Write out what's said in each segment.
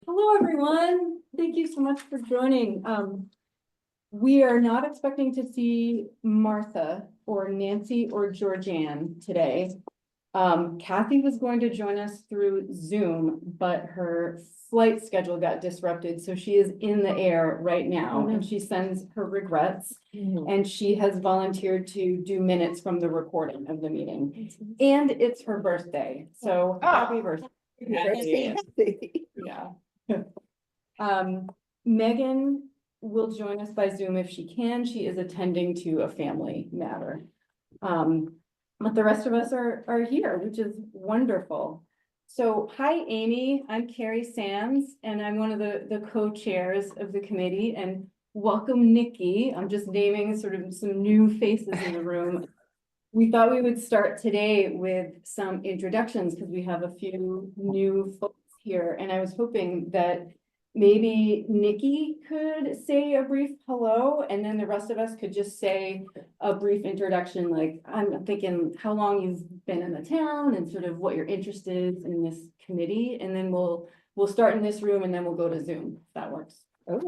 Hello, everyone. Thank you so much for joining. We are not expecting to see Martha or Nancy or Georgianne today. Kathy was going to join us through Zoom, but her flight schedule got disrupted, so she is in the air right now, and she sends her regrets. And she has volunteered to do minutes from the recording of the meeting. And it's her birthday, so happy birthday. Yeah. Megan will join us by Zoom if she can. She is attending to a family matter. But the rest of us are here, which is wonderful. So, hi, Amy. I'm Carrie Sands, and I'm one of the co-chairs of the committee. And welcome, Nikki. I'm just naming sort of some new faces in the room. We thought we would start today with some introductions because we have a few new folks here, and I was hoping that maybe Nikki could say a brief hello, and then the rest of us could just say a brief introduction, like I'm thinking how long you've been in the town and sort of what your interest is in this committee, and then we'll start in this room and then we'll go to Zoom, if that works. Okay.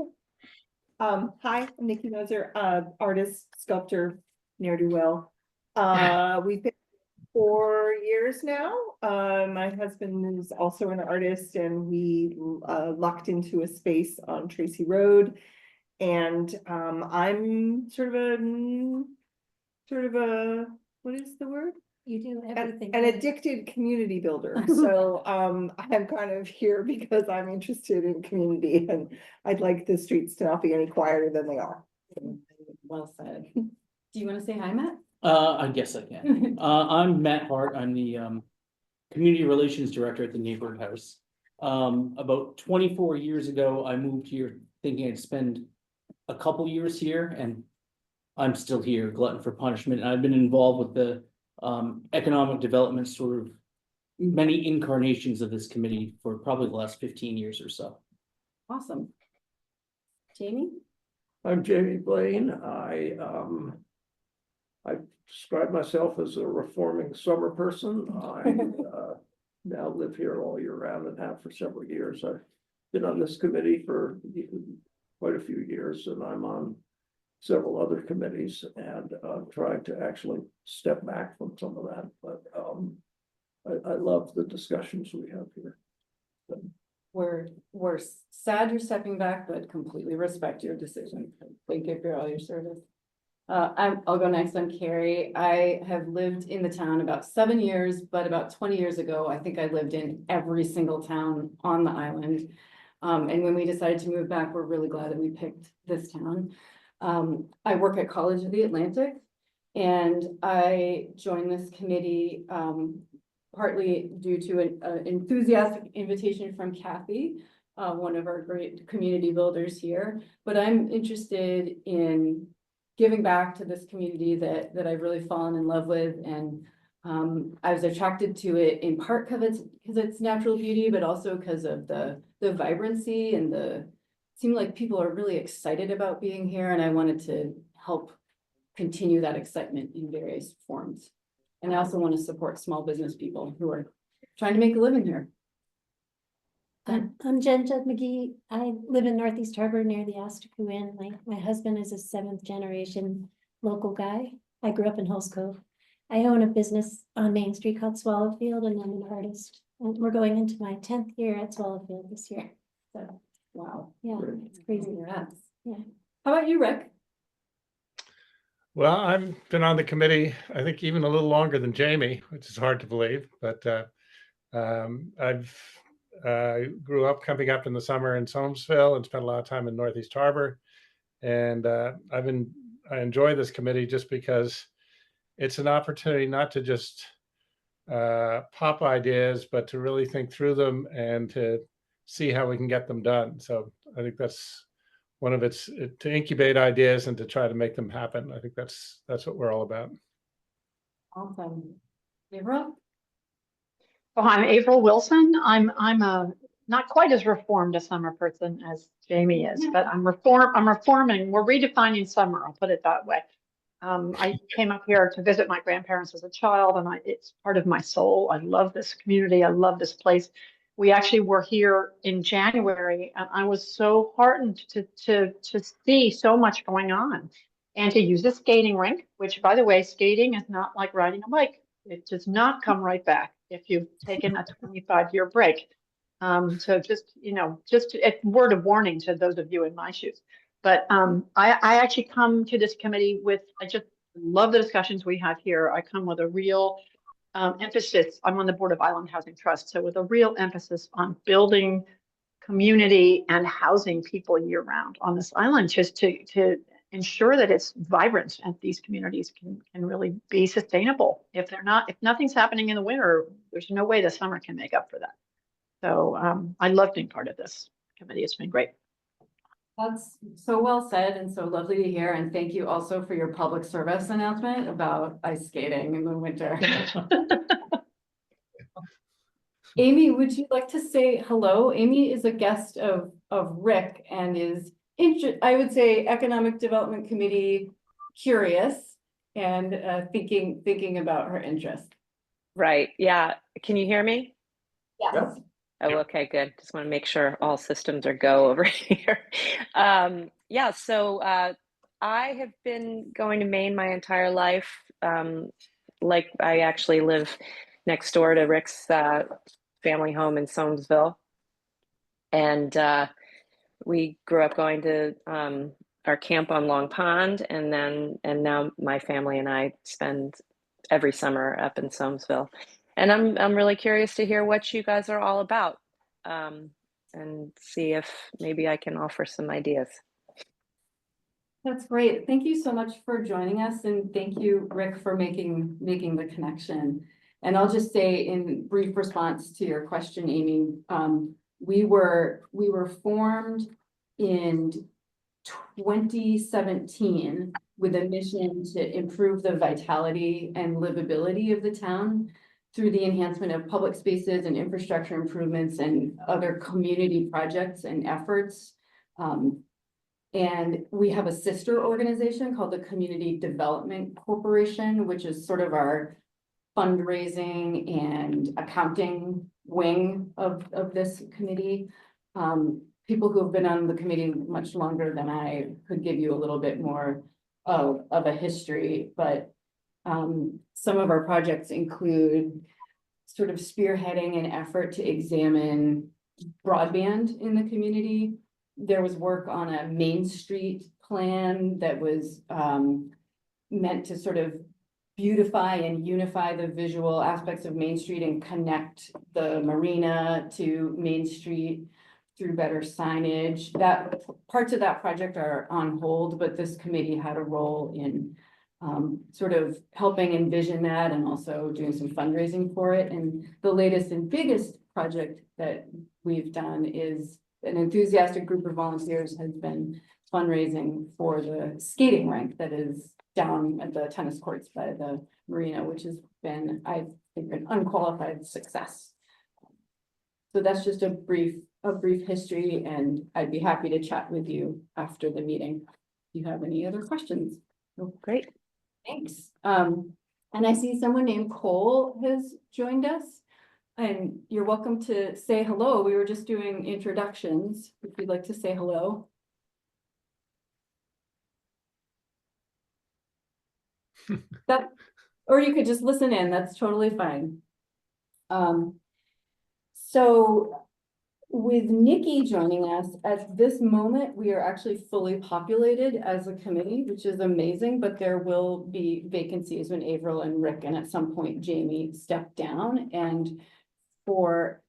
Hi, I'm Nikki Moser, artist, sculptor, ne'er-do-well. We've been 4 years now. My husband is also an artist, and we locked into a space on Tracy Road. And I'm sort of a what is the word? You do everything. An addicted community builder. So I'm kind of here because I'm interested in community, and I'd like the streets to not be any quieter than they are. Well said. Do you want to say hi, Matt? I guess I can. I'm Matt Hart. I'm the Community Relations Director at the Neighborhood House. About 24 years ago, I moved here thinking I'd spend a couple years here, and I'm still here, glutton for punishment. And I've been involved with the economic development, sort of many incarnations of this committee for probably the last 15 years or so. Awesome. Jamie? I'm Jamie Blaine. I describe myself as a reforming summer person. I now live here all year round and have for several years. I've been on this committee for quite a few years, and I'm on several other committees, and trying to actually step back from some of that. But I love the discussions we have here. We're sad you're stepping back, but completely respect your decision. Thank you for all your service. I'll go next. I'm Carrie. I have lived in the town about 7 years, but about 20 years ago, I think I lived in every single town on the island. And when we decided to move back, we're really glad that we picked this town. I work at College of the Atlantic, and I joined this committee partly due to an enthusiastic invitation from Kathy, one of our great community builders here. But I'm interested in giving back to this community that I've really fallen in love with. And I was attracted to it in part because it's natural beauty, but also because of the vibrancy and it seemed like people are really excited about being here. And I wanted to help continue that excitement in various forms. And I also want to support small business people who are trying to make a living here. I'm Jen Judd McGee. I live in Northeast Harbor near the Astaku Inn. My husband is a 7th generation local guy. I grew up in Hills Cove. I own a business on Main Street called Swallowfield, and I'm an artist. And we're going into my 10th year at Swallowfield this year. So Wow. yeah, it's crazy. Congrats. Yeah. How about you, Rick? Well, I've been on the committee, I think even a little longer than Jamie, which is hard to believe, but I grew up coming up in the summer in Soamesville and spent a lot of time in Northeast Harbor. And I enjoy this committee just because it's an opportunity not to just pop ideas, but to really think through them and to see how we can get them done. So I think that's one of its, to incubate ideas and to try to make them happen. I think that's what we're all about. Awesome. April? Oh, I'm April Wilson. I'm a not quite as reformed a summer person as Jamie is, but I'm reforming. We're redefining summer. I'll put it that way. I came up here to visit my grandparents as a child, and it's part of my soul. I love this community. I love this place. We actually were here in January, and I was so heartened to see so much going on. And to use a skating rink, which, by the way, skating is not like riding a bike. It does not come right back if you've taken a 25-year break. So just, just a word of warning to those of you in my shoes. But I actually come to this committee with, I just love the discussions we have here. I come with a real emphasis. I'm on the board of Island Housing Trust, so with a real emphasis on building community and housing people year round on this island, just to ensure that it's vibrant and these communities can really be sustainable. If nothing's happening in the winter, there's no way the summer can make up for that. So I love being part of this committee. It's been great. That's so well said and so lovely to hear. And thank you also for your public service announcement about ice skating in the winter. Amy, would you like to say hello? Amy is a guest of Rick and is I would say Economic Development Committee curious and thinking about her interests. Right, yeah. Can you hear me? Yes. Oh, okay, good. Just want to make sure all systems are go over here. Yeah, so I have been going to Maine my entire life. Like I actually live next door to Rick's family home in Soamesville. And we grew up going to our camp on Long Pond, and now my family and I spend every summer up in Soamesville. And I'm really curious to hear what you guys are all about, and see if maybe I can offer some ideas. That's great. Thank you so much for joining us, and thank you, Rick, for making the connection. And I'll just say in brief response to your question, Amy, we were formed in 2017 with a mission to improve the vitality and livability of the town through the enhancement of public spaces and infrastructure improvements and other community projects and efforts. And we have a sister organization called the Community Development Corporation, which is sort of our fundraising and accounting wing of this committee. People who have been on the committee much longer than I could give you a little bit more of a history, but some of our projects include sort of spearheading an effort to examine broadband in the community. There was work on a Main Street plan that was meant to sort of beautify and unify the visual aspects of Main Street and connect the marina to Main Street through better signage. That parts of that project are on hold, but this committee had a role in sort of helping envision that and also doing some fundraising for it. And the latest and biggest project that we've done is an enthusiastic group of volunteers has been fundraising for the skating rink that is down at the tennis courts by the marina, which has been, I think, an unqualified success. So that's just a brief history, and I'd be happy to chat with you after the meeting. If you have any other questions. Oh, great. Thanks. And I see someone named Cole has joined us, and you're welcome to say hello. We were just doing introductions. If you'd like to say hello. Or you could just listen in. That's totally fine. So with Nikki joining us at this moment, we are actually fully populated as a committee, which is amazing, but there will be vacancies when Avril and Rick and at some point Jamie step down. And for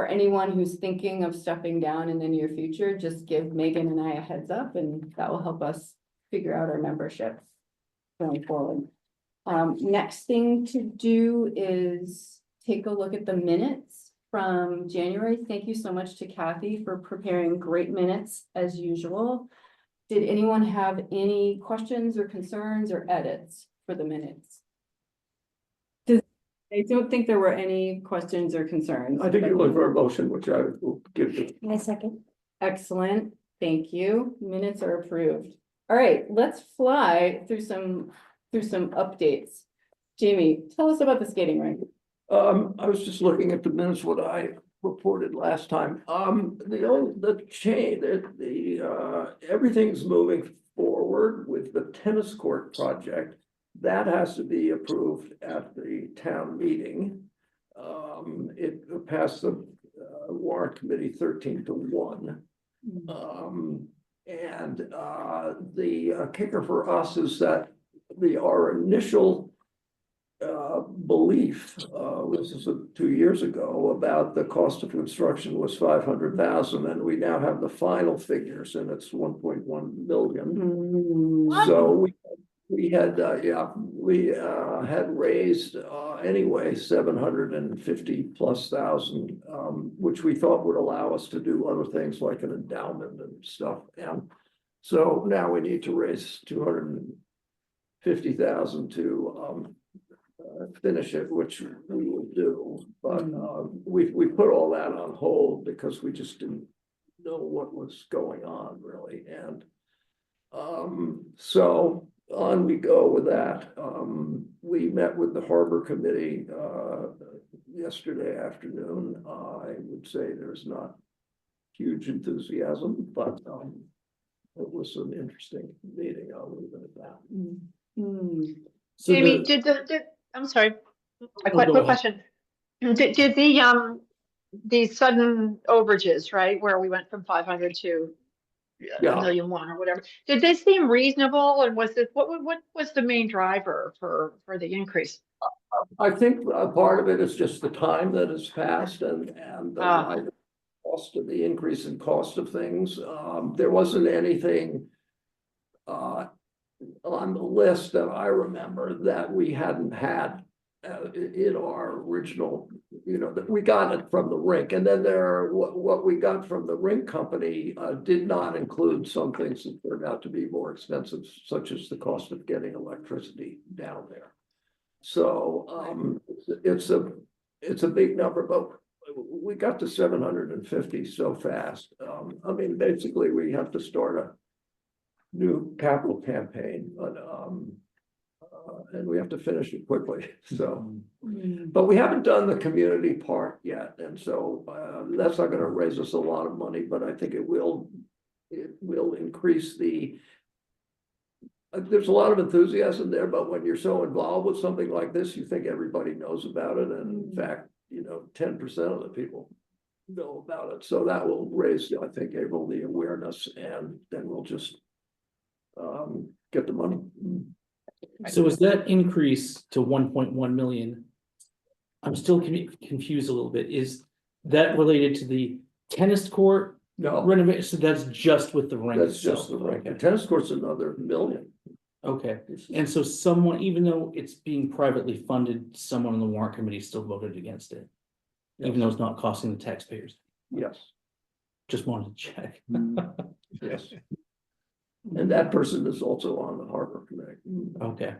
anyone who's thinking of stepping down in the near future, just give Megan and I a heads up, and that will help us figure out our membership going forward. Next thing to do is take a look at the minutes from January. Thank you so much to Kathy for preparing great minutes as usual. Did anyone have any questions or concerns or edits for the minutes? I don't think there were any questions or concerns. I think you're looking for a motion, which I will give you. My second. Excellent, thank you. Minutes are approved. All right, let's fly through some updates. Jamie, tell us about the skating rink. I was just looking at the minutes. What I reported last time. Everything's moving forward with the tennis court project. That has to be approved at the town meeting. It passed the warrant committee 13-1. The kicker for us is that our initial belief, this is 2 years ago, about the cost of construction was 500,000, and we now have the final figures, and it's 1.1 million. So we had raised anyway 750,000+, which we thought would allow us to do other things like an endowment and stuff. And so now we need to raise 250,000 to finish it, which we will do. But we put all that on hold because we just didn't know what was going on really. And so on we go with that. We met with the Harbor Committee yesterday afternoon. I would say there's not huge enthusiasm, but it was an interesting meeting. I'll leave it at that. So Jamie, the- I'm sorry, a go quick ahead. question. Did the sudden overages, right, where we went from 500 to Yeah. 1,000,001 or whatever, did they seem reasonable? And was it, what was the main driver for the increase? I think part of it is just the time that has passed and the right cost of the increase in cost of things. There wasn't anything on the list that I remember that we hadn't had in our original, that we got it from the rink. And then what we got from the rink company did not include some things that turned out to be more expensive, such as the cost of getting electricity down there. So it's a big number, but we got to 750 so fast. I mean, basically, we have to start a new capital campaign, but and we have to finish it quickly. So, but we haven't done the community part yet, and so that's not going to raise us a lot of money, but I think it will increase the. There's a lot of enthusiasm there, but when you're so involved with something like this, you think everybody knows about it, and in fact, 10% of the people know about it. So that will raise, I think, April, the awareness, and then we'll just get the money. So is that increase to 1.1 million? I'm still confused a little bit. Is that related to the tennis court No, renovation? So that's just with the rink that's itself? just the rink. The Okay. tennis court's another million. Okay, and so someone, even though it's being privately funded, someone on the warrant committee still voted against it, even though it's not costing the taxpayers. Yes, Just wanted to check. yes. And that person is also on the Harbor Committee. Okay.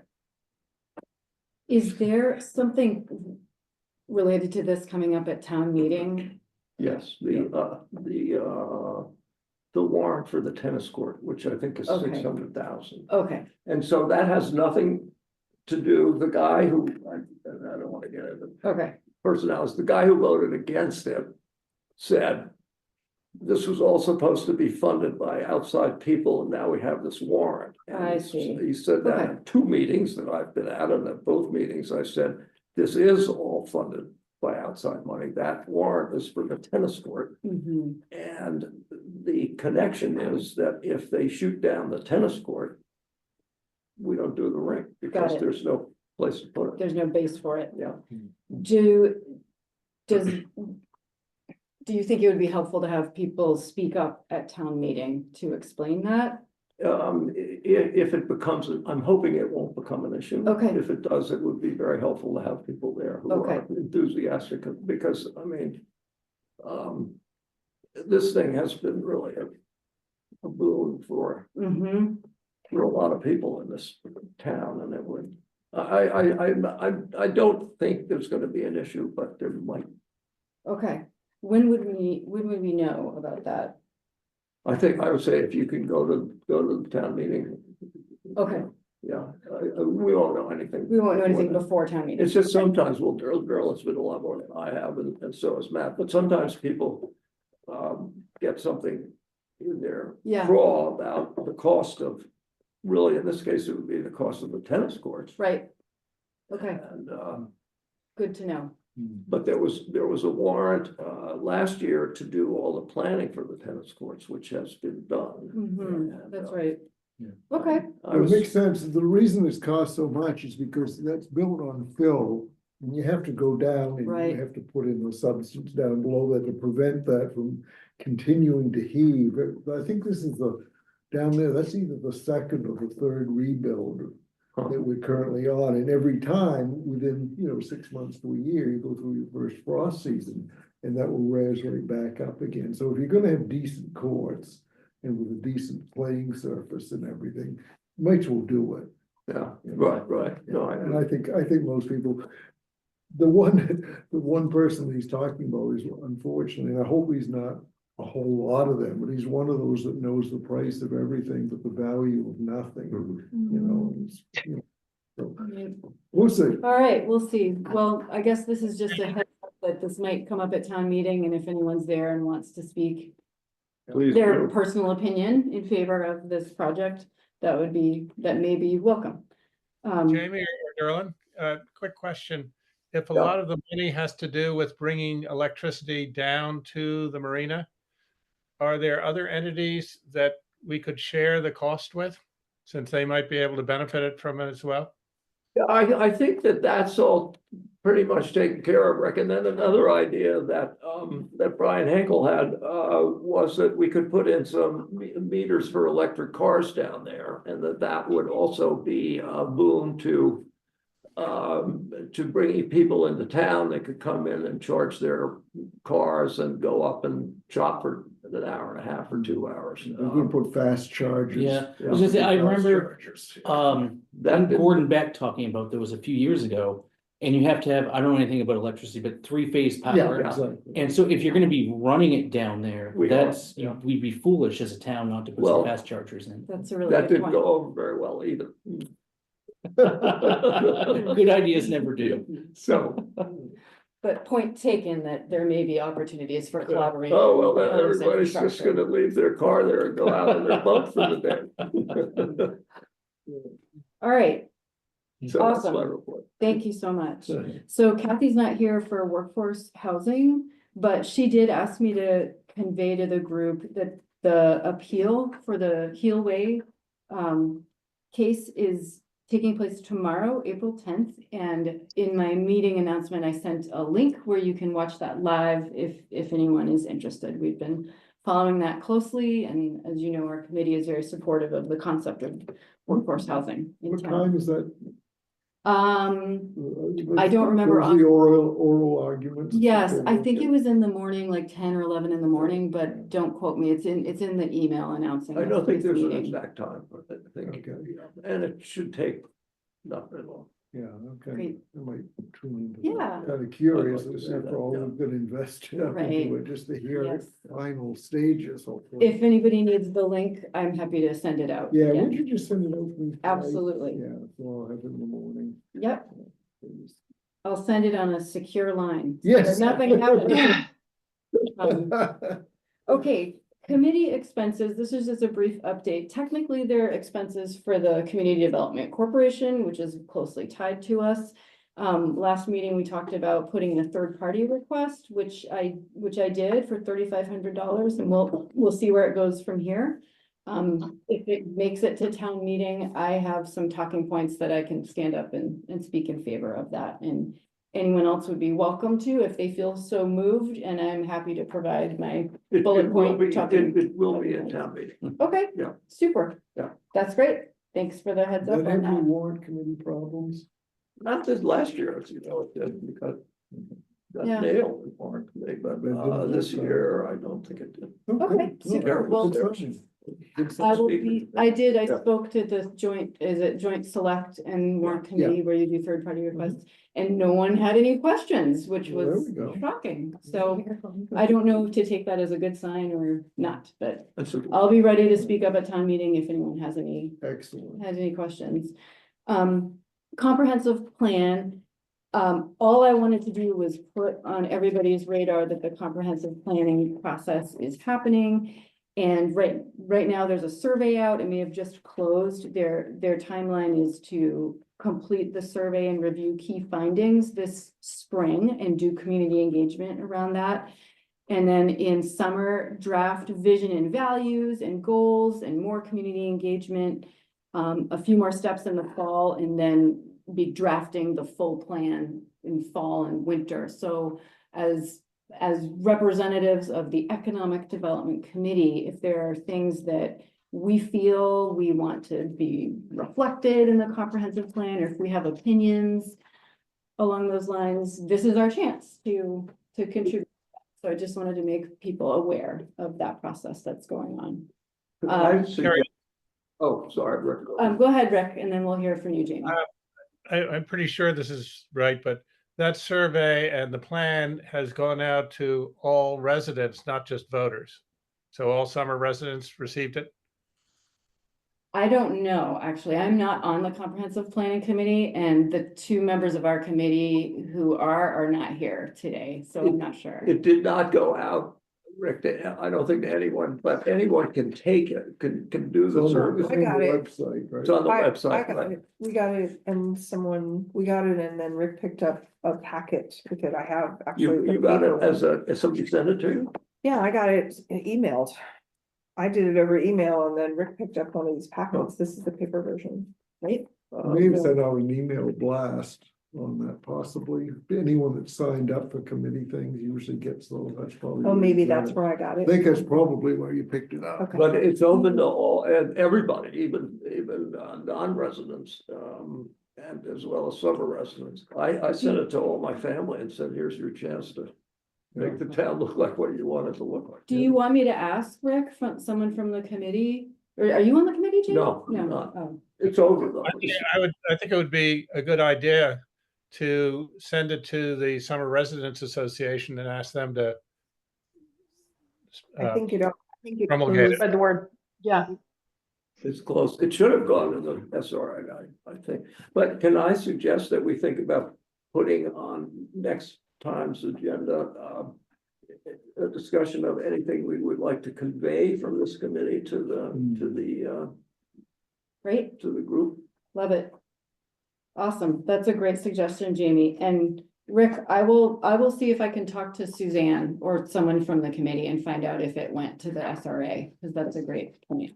Is there something related to this coming up at town meeting? Yes, the warrant for the tennis court, which I think is Okay. 600,000. Okay, And so that has nothing to do, the guy who, I don't want to get into okay, personalities, the guy who voted against it said, this was all supposed to be funded by outside people, and now we have this warrant. And I see. He said that Okay. in 2 meetings that I've been at, and at both meetings I said, this is all funded by outside money. That warrant is for the tennis court. mhm, And the connection is that if they shoot down the tennis court, we don't do the rink because it. there's no place to put it. there's no base for it. Yeah. Do you think it would be helpful to have people speak up at town meeting to explain that? If it becomes, I'm hoping it won't become an issue. Okay. If it does, it would be very helpful to have people there who are Okay. enthusiastic, because, I mean, this thing has been really a boon for a lot of people in this town, and it would, I don't think there's gonna be an issue, but there might. Okay, when would we know about that? I think I would say if you can go to the town meeting. Okay. yeah, we won't know anything. We won't know anything before that. before town meeting. It's just sometimes, well, drill has been a lot more than I have, and so has Matt, but sometimes people get something in their Yeah. craw about the cost of, really, in this case, it would be the cost of the tennis courts. Right. Okay, And, good to know. but there was a warrant, last year to do all the planning for the tennis courts, which has been done. Mhm, And, that's right. Yeah. Okay, I It was, makes sense. The reason it's cost so much is because that's built on fill. And you have to go down and Right. you have to put in the substance down below that to prevent that from continuing to heave. I think this is down there, that's either the second or the third rebuild that we're currently on. And every time within, 6 months to a year, you go through your first frost season and that will raise right back up again. So if you're gonna have decent courts and with a decent playing surface and everything, might as well do it. yeah, right, no, And I think most people, the one person he's talking about is unfortunately, and I hope he's not a whole lot of them, but he's one of those that knows the price of everything, but the value of nothing, so Mhm. we'll see. All right, we'll see. Well, I guess this is just a heads up that this might come up at town meeting, and if anyone's there and wants to speak please their do. personal opinion in favor of this project, that may be welcome. Jamie or Derlin, quick question. If a Yeah. lot of the money has to do with bringing electricity down to the marina, are there other entities that we could share the cost with? Since they might be able to benefit from it as well? Yeah, I think that's all pretty much taken care of, Rick. And then another idea that, that Brian Henkel had, was that we could put in some meters for electric cars down there, and that would also be a boon to bringing people into town. They could come in and charge their cars and go up and shop for an hour and a half or 2 hours. We could put fast chargers. Yeah, I was gonna say, I Fast remember, chargers. That did- Gordon Beck talking about, there was a few years ago. And you have to have, I don't know anything about electricity, but 3-phase Yeah, power. exactly. And so if you're gonna be running it down there, We are, that's, yeah. we'd be foolish as a town not to put Well, some fast chargers in. That's a really That good didn't point. go over very well either. Good ideas never do. So, But point taken that there may be opportunities for collaboration. oh, well, then in terms of everybody's just infrastructure. gonna leave their car there and go out on their boat for the day. All right, So that's Awesome. my report. thank you so much. So Kathy's not here for workforce housing, but she did ask me to convey to the group that the appeal for the Heelway case is taking place tomorrow, April 10th. And in my meeting announcement, I sent a link where you can watch that live if anyone is interested. We've been following that closely, and as you know, our committee is very supportive of the concept of workforce housing in What town. time is that? I don't remember Those are the oral arguments. Yes, I think it was in the morning, like 10 or 11 in the morning, but don't quote me. It's in the email announcing. I don't think this there's an meeting. exact time, but I think, Okay. yeah, and it should take not very long. Yeah, okay. Great. I might tune into Yeah. Kind of curious, I'd like to see after that, all yeah. we've been invested up Right. into it, just to hear Yes. final stages, hopefully. If anybody needs the link, I'm happy to send it out. Yeah, again. would you just send it out to me? tonight? Absolutely. Yeah, so I'll have it in the morning. Yep, please. I'll send it on a secure line. so Yes. that Nothing happens. Okay, committee expenses, this is just a brief update. Technically, they're expenses for the Community Development Corporation, which is closely tied to us. Last meeting, we talked about putting in a third-party request, which I did for $3,500, and we'll see where it goes from here. If it makes it to town meeting, I have some talking points that I can stand up and speak in favor of that, and anyone else would be welcome to if they feel so moved, and I'm happy to provide my, Bullet point talking- It will be a town meeting. okay. Yeah. Super. Yeah. That's great. Thanks for the heads up That on have any that. warrant committee problems? Not this last year, as you know, it did, because got Yeah. nailed in Warren Committee, but But it didn't this work out. year, I don't think it did. Okay, No, super. good Well, discussion. I will be, I did, I Yeah. spoke to the joint, is it joint select and warrant Yeah. committee where you do third party requests? And no one had any questions, which Well, there was we go. shocking. So I don't know to take that as a good sign or not, but That's a- I'll be ready to speak up at town meeting if anyone has Excellent. any questions. Comprehensive plan. All I wanted to do was put on everybody's radar that the comprehensive planning process is happening. And right now, there's a survey out. It may have just closed. Their timeline is to complete the survey and review key findings this spring and do community engagement around that. And then in summer, draft vision and values and goals and more community engagement. A few more steps in the fall, and then be drafting the full plan in fall and winter. So as representatives of the Economic Development Committee, if there are things that we feel we want to be reflected in the comprehensive plan, or if we have opinions along those lines, this is our chance to contribute. So I just wanted to make people aware of that process that's going on. Could I suggest- Oh, sorry, Rick. Go ahead, Rick, and then we'll hear from you, Jamie. I'm pretty sure this is right, but that survey and the plan has gone out to all residents, not just voters. So all summer residents received it. I don't know, actually. I'm not on the comprehensive planning committee, and the two members of our committee who are not here today, so I'm not sure. It did not go out, Rick, I don't think to anyone, but anyone can take it, can do the service. It's on the I got it. website, right? It's on the I website, got right? it. We got it, and we got it, and then Rick picked up a packet because I have actually. You got it as somebody sent it to you? Yeah, I got it emailed. I did it over email, and then Rick picked up one of these packets. This is the paper version, right? May have sent out an email blast on that possibly. Anyone that signed up for committee things usually gets those. That's probably. Oh, where maybe you got that's it. where I got I it. think that's probably where you picked it up. Okay. But it's open to all, and everybody, even non-residents, and as well as summer residents. I sent it to all my family and said, here's your chance to make the town look like what you want it to look like. Do you want me to ask Rick, from someone from the committee? Or are you on the committee, Jamie? No, I'm not. Oh. It's over though. I think it would be a good idea to send it to the Summer Residents Association and ask them to I think it promulgate it. goes- Spread the word. Yeah. It's close. It should have gone to the SRI, I think. But can I suggest that we think about putting on next time's agenda, a discussion of anything we would like to convey from this committee to the Great, group? love it. Awesome, that's a great suggestion, Jamie. And Rick, I will see if I can talk to Suzanne or someone from the committee and find out if it went to the SRA, because that's a great point.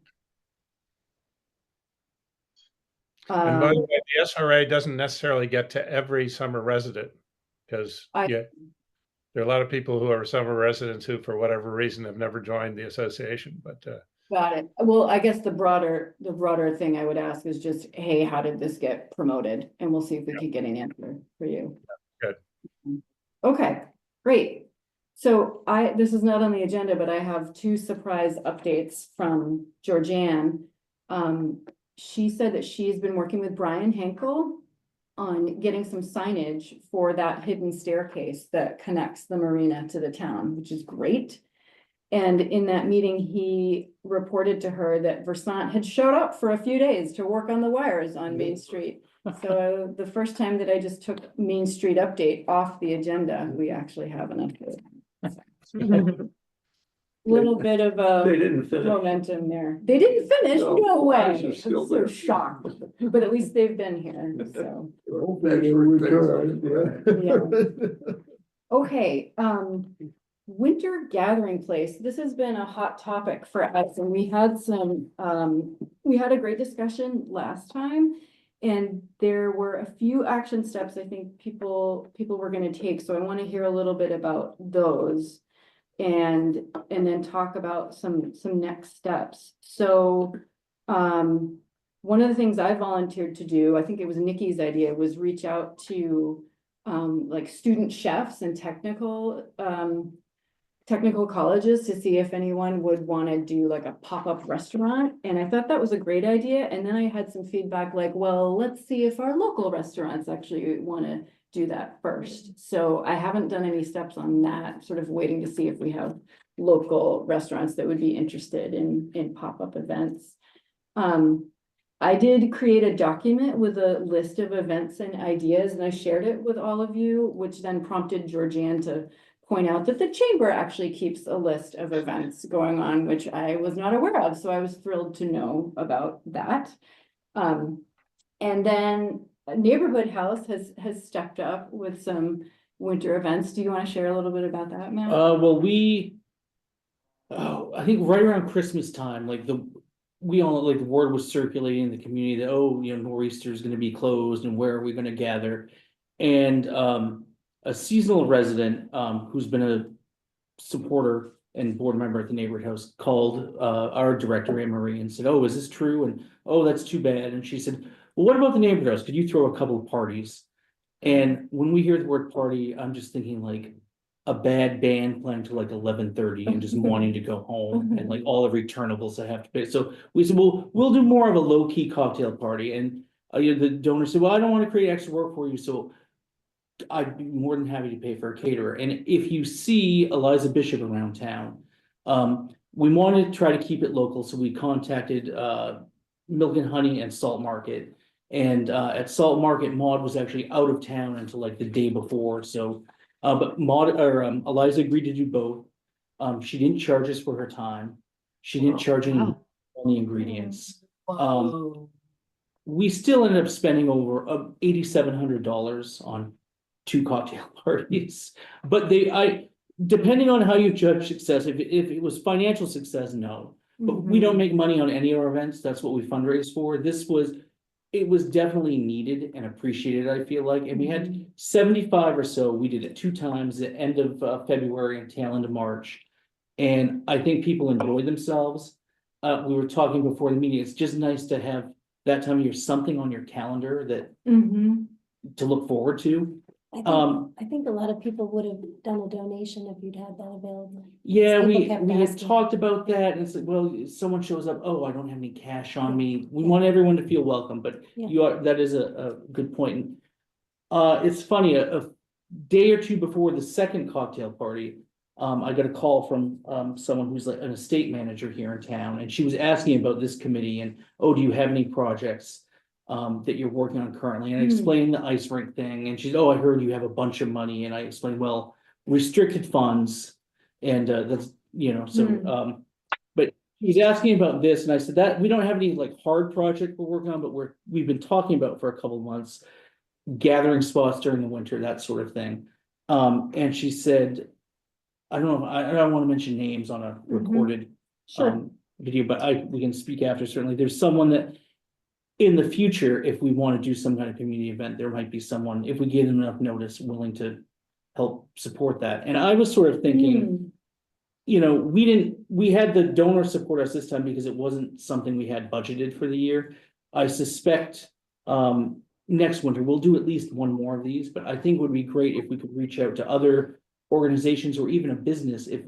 And by the way, the SRA doesn't necessarily get to every summer resident because there are a lot of people who are summer residents who, for whatever reason, have never joined the association. But Got it. Well, I guess the broader thing I would ask is just, hey, how did this get promoted? And we'll see if we can get an answer for you. Good. Okay, great. So this is not on the agenda, but I have two surprise updates from Georgianne. She said that she's been working with Brian Henkel on getting some signage for that hidden staircase that connects the marina to the town, which is great. And in that meeting, he reported to her that Versant had showed up for a few days to work on the wires on Main Street. So the first time that I just took Main Street update off the agenda, we actually have an update. Little bit of They didn't finish. momentum there. They didn't finish, No, no way. wires are I'm still so there. shocked, but at least they've been here, so. Hopefully they return, yeah. Okay, winter gathering place. This has been a hot topic for us, and we had a great discussion last time. And there were a few action steps I think people were gonna take, so I want to hear a little bit about those. And then talk about some next steps. So, one of the things I volunteered to do, I think it was Nikki's idea, was reach out to like student chefs and technical technical colleges to see if anyone would want to do like a pop-up restaurant. And I thought that was a great idea. And then I had some feedback like, well, let's see if our local restaurants actually want to do that first. So I haven't done any steps on that, sort of waiting to see if we have local restaurants that would be interested in pop-up events. I did create a document with a list of events and ideas, and I shared it with all of you, which then prompted Georgianne to point out that the chamber actually keeps a list of events going on, which I was not aware of, so I was thrilled to know about that. And then Neighborhood House has stepped up with some winter events. Do you want to share a little bit about that, Matt? Well, I think right around Christmas time, we all, like, the word was circulating in the community that, oh, Nor'easter is gonna be closed and where are we gonna gather? And, a seasonal resident, who's been a supporter and board member at the neighborhood house called, our director, Anne Marie, and said, oh, is this true? And, oh, that's too bad. And she said, well, what about the neighborhood house? Could you throw a couple of parties? And when we hear the word party, I'm just thinking like a bad band playing till like 11:30 and just wanting to go home and like all the returnables that have to pay. So we said, well, we'll do more of a low key cocktail party. And the donor said, well, I don't want to create extra work for you. So I'd be more than happy to pay for a caterer. And if you see Eliza Bishop around town, we wanted to try to keep it local. So we contacted Milk and Honey and Salt Market. And at Salt Market, Maud was actually out of town until like the day before. So, but Eliza agreed to do both. She didn't charge us for her time. She didn't charge any on the ingredients. We still ended up spending over $8,700 on 2 cocktail parties. But depending on how you judge success, if it was financial success, no. But we don't make money on any of our events. That's what we fundraise for. It was definitely needed and appreciated, I feel like. And we had 75 or so. We did it 2 times at the end of February and tail end of March. And I think people enjoyed themselves. We were talking before the meeting. It's just nice to have that time of year something on your calendar that to look forward to. I think a lot of people would have done a donation if you'd had that available. Yeah, People we kept had asking. talked about that and said, well, someone shows up, oh, I don't have any cash on me. We want everyone to feel welcome, but Yeah. that is a good point. It's funny, a day or two before the second cocktail party, I got a call from someone who's like an estate manager here in town, and she was asking about this committee and, oh, do you have any projects that you're working on currently? And I explained the ice rink thing, and she's, oh, I heard you have a bunch of money, and I explained, well, restricted funds, and that's, but she was asking about this, and I said that we don't have any like hard project we're working on, but we've been talking about for a couple of months, gathering spots during the winter, that sort of thing. And she said, I don't know, I don't want to mention names on a recorded video, but we can speak after. Certainly, there's someone that in the future, if we want to do some kind of community event, there might be someone, if we give them enough notice, willing to help support that. And I was sort of thinking, we had the donor support us this time because it wasn't something we had budgeted for the year. I suspect next winter we'll do at least one more of these, but I think it would be great if we could reach out to other organizations or even a business if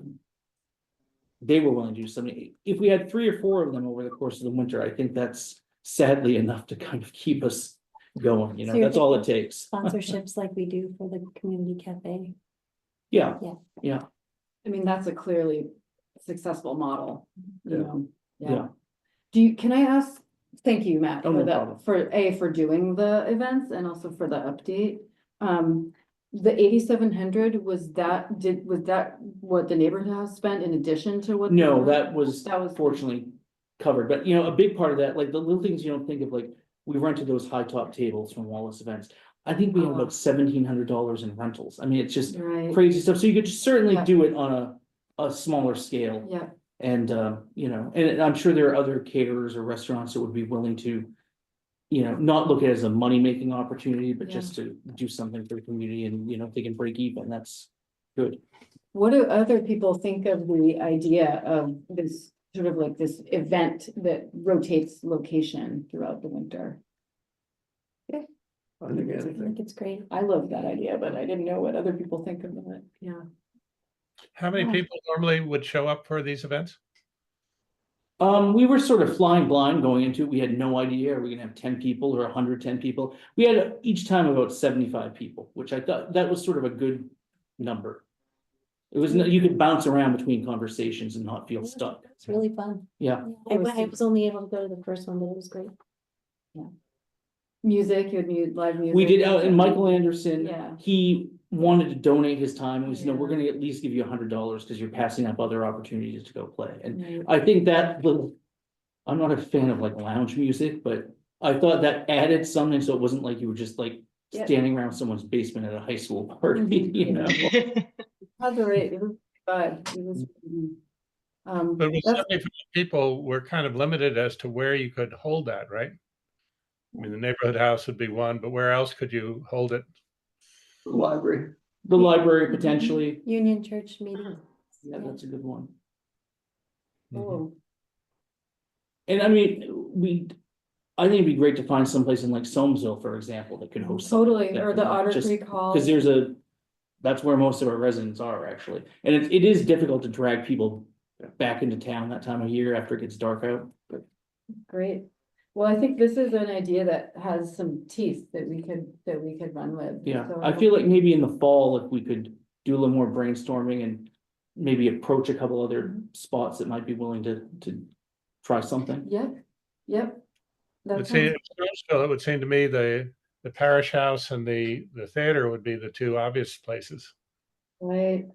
they were willing to do something. If we had 3 or 4 of them over the course of the winter, I think that's sadly enough to kind of keep us going, So you're that's all it takes. Sponsorships like we do for the community cafe. Yeah. I mean, that's a clearly successful model, Yeah. Can I ask, thank you, Matt, Oh, for no that, problem. for doing the events and also for the update. The 8,700, was that what the neighborhood house spent in addition to what? No, that was That was- fortunately covered, but a big part of that, like the little things you don't think of, like we rented those high top tables from Wallace Events. I think we had about $1,700 in rentals. I mean, it's just Right, crazy stuff. So you could certainly Yeah. do it on a smaller scale. yeah, And and I'm sure there are other caterers or restaurants that would be willing to, not look at it as a money-making opportunity, but Yeah. just to do something for the community and, if they can break even, that's good. what do other people think of the idea of this sort of like this event that rotates location throughout the winter? I think I anything. think it's great. I love that idea, but I didn't know what other people think of it, yeah. How many Yeah. people normally would show up for these events? We were sort of flying blind going into it. We had no idea, are we gonna have 10 people or 110 people? We had each time about 75 people, which I thought that was sort of a good number. It was, you could bounce around between conversations and not feel stuck. It's really fun. Yeah, I was only able to go to the first one, but it was great. Music, you had live music. we did, and Michael Anderson, Yeah. he wanted to donate his time, and we said, no, we're gonna at least give you $100 because you're passing up other opportunities to go play. And Right. I think that little, I'm not a fan of like lounge music, but I thought that added something, so it wasn't like you were just like Yeah. standing around someone's basement at a high school party, Mhm. you know? Had the rate, it was fun. It was. But with That's 75 people, we're kind of limited as to where you could hold that, right? I mean, the neighborhood house would be one, but where else could you hold it? Library. The library potentially, Union Church meeting. yeah, that's a good one. cool. And I mean, I think it'd be great to find someplace in like Soamesville, for example, that could host. something Totally, like that, or the Otter just- Creek Hall. Cause that's where most of our residents are actually, and it is difficult to drag people back into town that time of year after it gets dark out. Great. Well, I think this is an idea that has some teeth that we could run with. Yeah, So I feel like maybe in the fall, if we could do a little more brainstorming and maybe approach a couple other spots that might be willing to try something. Yep, yep. But That see, sounds, in Stonesville, it would seem to me the parish house and the theater would be the two obvious places. right.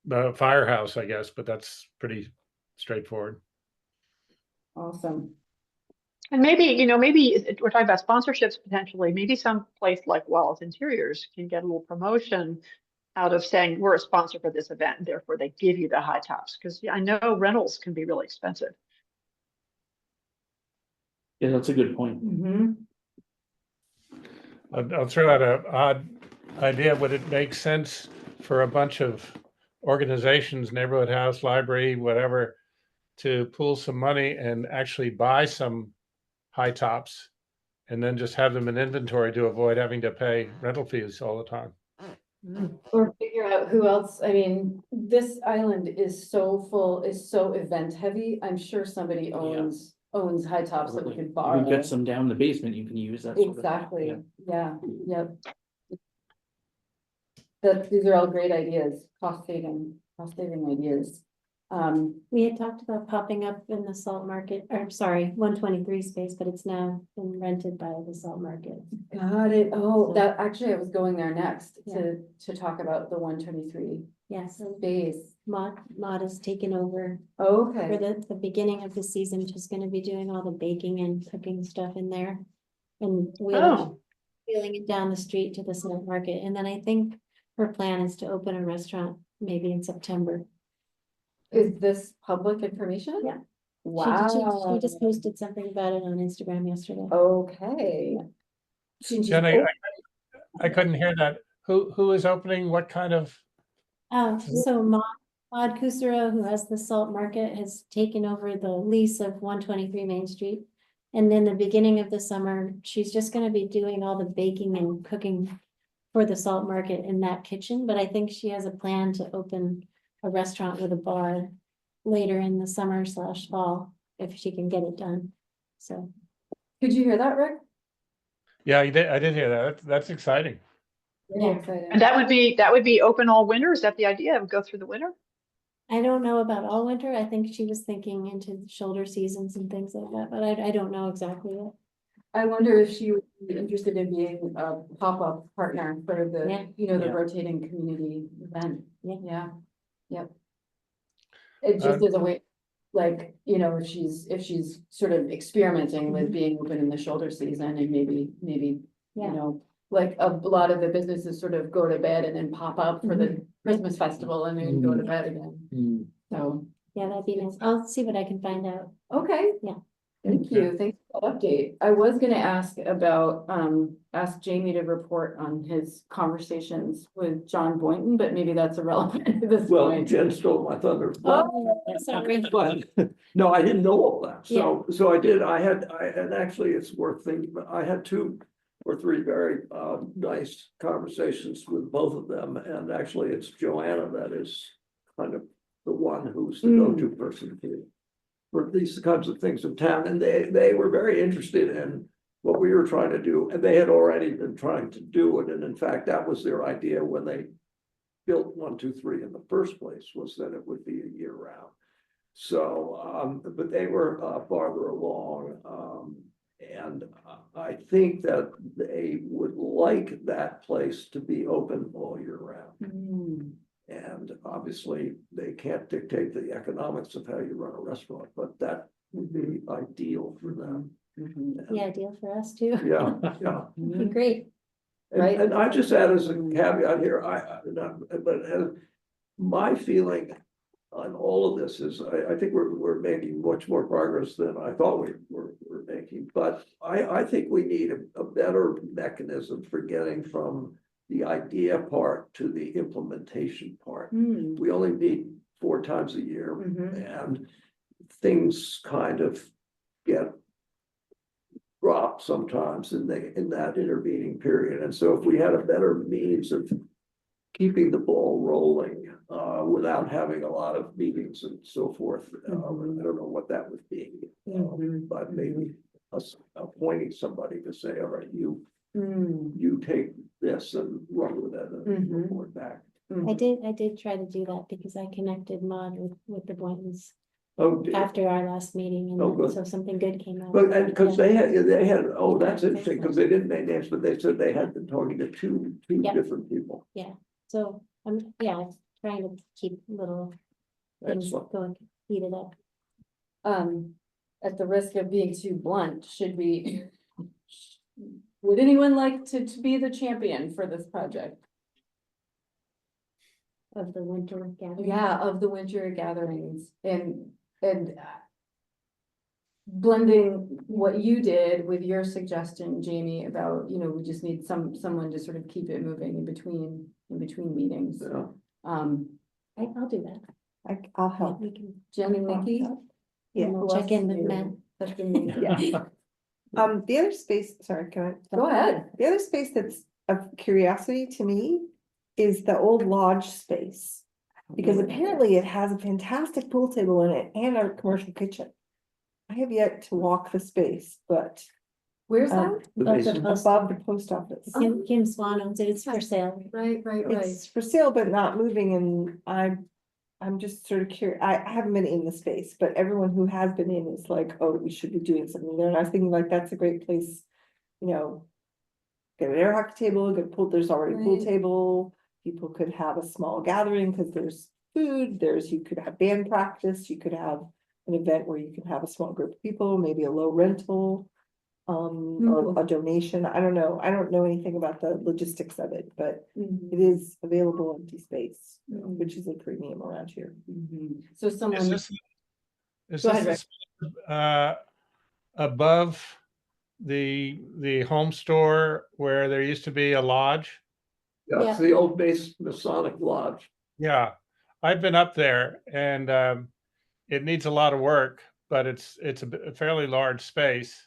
The firehouse, I guess, but that's pretty straightforward. Awesome. And maybe, we're talking about sponsorships potentially, maybe some place like Wallace Interiors can get a little promotion out of saying, we're a sponsor for this event, and therefore they give you the high tops, because I know rentals can be really expensive. Yeah, that's a good point. Mm-hmm. I'll throw out an odd idea. Would it make sense for a bunch of organizations, neighborhood house, library, whatever, to pool some money and actually buy some high tops and then just have them in inventory to avoid having to pay rental fees all the time? Or figure out who else, I mean, this island is so full, is so event heavy, I'm sure somebody owns high tops that we could borrow. We've got some down in the basement you can use, that sort of thing. Exactly, Yeah. yeah, yep. These are all great ideas, cost saving ideas. We had talked about popping up in the salt market, or sorry, 123 space, but it's now been rented by the salt market. Got it, oh, that, actually, I was going there next Yeah. to talk about the 123 Yes, so space. Maud has taken over for Okay, the beginning of the season. She's gonna be doing all the baking and cooking stuff in there. And Oh. wheeling it down the street to the salt market. And then I think her plan is to open a restaurant maybe in September. is this public information? Yeah. She just posted something about it on Instagram yesterday. Okay. She just- Jenny, I couldn't hear that. Who is opening? What kind of? So Maud Kusera, who has the salt market, has taken over the lease of 123 Main Street. And then the beginning of the summer, she's just gonna be doing all the baking and cooking for the salt market in that kitchen, but I think she has a plan to open a restaurant with a bar later in the summer/fall, if she can get it done. So, Could you hear that, Rick? Yeah, I did hear that. That's exciting. Very Yeah. exciting. And that would be open all winter? Is that the idea? It would go through the winter? I don't know about all winter. I think she was thinking into shoulder seasons and things like that, but I don't know exactly yet. I wonder if she would be interested in being a pop-up partner for the, Yeah. the Yeah. rotating community event. Yeah. Yeah, yep. It just is a way, like, if she's sort of experimenting with being open in the shoulder season and maybe, Yeah. like a lot of the businesses sort of go to bed and then pop up for the Christmas festival and then go to bed again. So, Yeah, that'd be nice. I'll see what I can find out. okay. Yeah. Thank you. Thanks for that update. I was gonna ask about, ask Jamie to report on his conversations with John Boynton, but maybe that's irrelevant at this Well, point. Jen stole my thunder. Oh, sorry. But, no, I didn't know all that, so I did, and actually, it's worth thinking, but I had 2 or 3 very nice conversations with both of them, and actually, it's Joanna that is kind of the one who's the go-to person for these kinds of things in town, and they were very interested in what we were trying to do, and they had already been trying to do it, and in fact, that was their idea when they built 1, 2, 3 in the first place, was that it would be a year round. So, but they were farther along, and I think that they would like that place to be open all year round. Mm. And obviously, they can't dictate the economics of how you run a restaurant, but that would be ideal for them. Mhm. Yeah, deal for us too. Yeah, yeah. Be great. Right. And I just add as a caveat here, my feeling on all of this is, I think we're making much more progress than I thought we were making, but I think we need a better mechanism for getting from the idea part to the implementation part. Mm. We only meet 4 times a year, Mhm. and things kind of get dropped sometimes in that intervening period. And so if we had a better means of keeping the ball rolling, without having a lot of meetings and so forth, I don't know what that would be. But maybe us appointing somebody to say, all right, you take this and run with it and report back. I did try to do that because I connected Maud with the Boyntons Oh, dear. after our last meeting, Oh, and good. so something good came out. But, and because Yeah. they had, oh, that's interesting, because they didn't name names, but they said they had been talking to two Yeah. different people. So I'm trying to keep little things Excellent. going, heat it up. At the risk of being too blunt, would anyone like to be the champion for this project? Of the winter gathering. Yeah, of the winter gatherings and blending what you did with your suggestion, Jamie, about, we just need someone to sort of keep it moving in between meetings. Yeah. I'll do that. I'll help. We can, Jen and Nikki? Yeah. and we'll check in with Matt. That's been me. Yeah. The other space, sorry, can I? Go ahead. The other space that's of curiosity to me is the old lodge space. Because apparently it has a fantastic pool table in it and a commercial kitchen. I have yet to walk the space, but Where's that? um, The Above the basement. post, above the post office. Kim Swan owns it, it's for sale. Right. It's for sale, but not moving, and I'm just sort of curious. I haven't been in the space, but everyone who has been in is like, oh, we should be doing something there. And I was thinking like, that's a great place, get an air hockey table, get a pool, there's already a pool Right. table. People could have a small gathering because there's food, you could have band practice, you could have an event where you can have a small group of people, maybe a low rental. Or a donation. I don't know anything about the logistics of it, but it is available empty space, which is a premium around here. So Is someone, this, is Go this ahead, the Rick. space, above the home store where there used to be a lodge? Yeah, it's the old base Masonic Lodge. Yeah, I've been up there, and it needs a lot of work, but it's a fairly large space.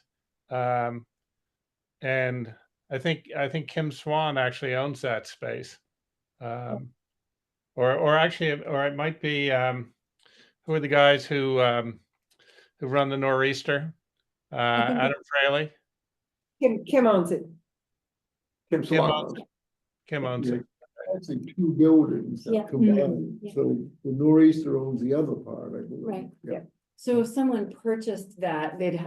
And I think Kim Swan actually owns that space. Or actually, or it might be, who are the guys who run the Nor'easter? think Adam Fraley. Kim owns it. Kim Kim Swan. owns Kim owns it. Actually, 2 buildings Yeah. combined, Yeah. so the Nor'easter owns the other part, I believe. Right. Yeah. so if someone purchased that, they would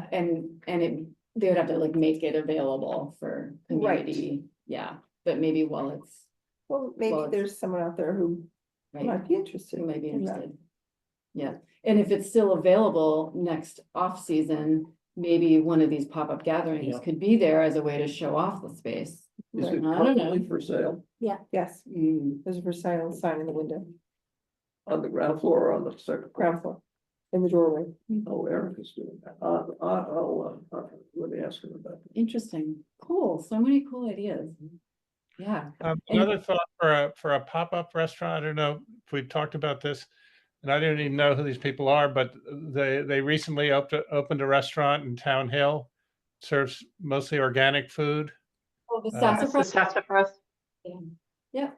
have to like make it available for community. Yeah, but maybe while it's, Well, maybe Well, it's- there's someone out there who right, might be interested. who might be in that. interested. Yeah, and if it's still available next off season, maybe one of these pop-up gatherings Yeah. could be there as a way to show off the space. Is it I don't know. currently for sale Yes, Mm. there's a for sale sign in the window, on the ground floor or on the second? ground floor, in the doorway. Oh, Eric is doing that. Let me ask him about that. Interesting, cool, so many cool ideas. Yeah. Another thought for a pop-up restaurant, I don't know if we've talked about this, and I don't even know who these people are, but they recently opened a restaurant in Town Hill, serves mostly organic food. Oh, the That's That's the sassafras. sassafras. Yeah,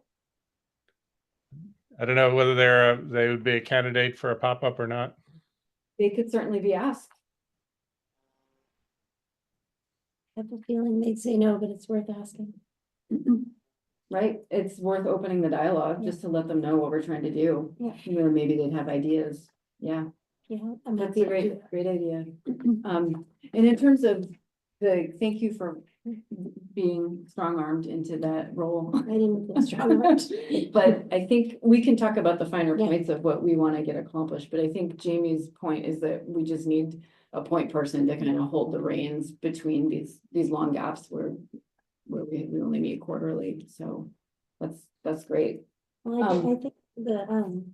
I don't know whether they would be a candidate for a pop-up or not. They could certainly be asked. I have a feeling they'd say no, but it's worth asking. Right? It's worth opening the dialogue just to let them know what we're trying to do. Yeah. You know, maybe they'd have ideas. Yeah, Yeah, I'm that's happy a to do great idea. that. And in terms of thank you for being strong-armed into that role. I didn't feel strong. But I think we can talk about the finer Yeah. points of what we want to get accomplished, but I think Jamie's point is that we just need a point person to kind of hold the reins between these long gaps where we only meet quarterly, so that's great. Well, I think the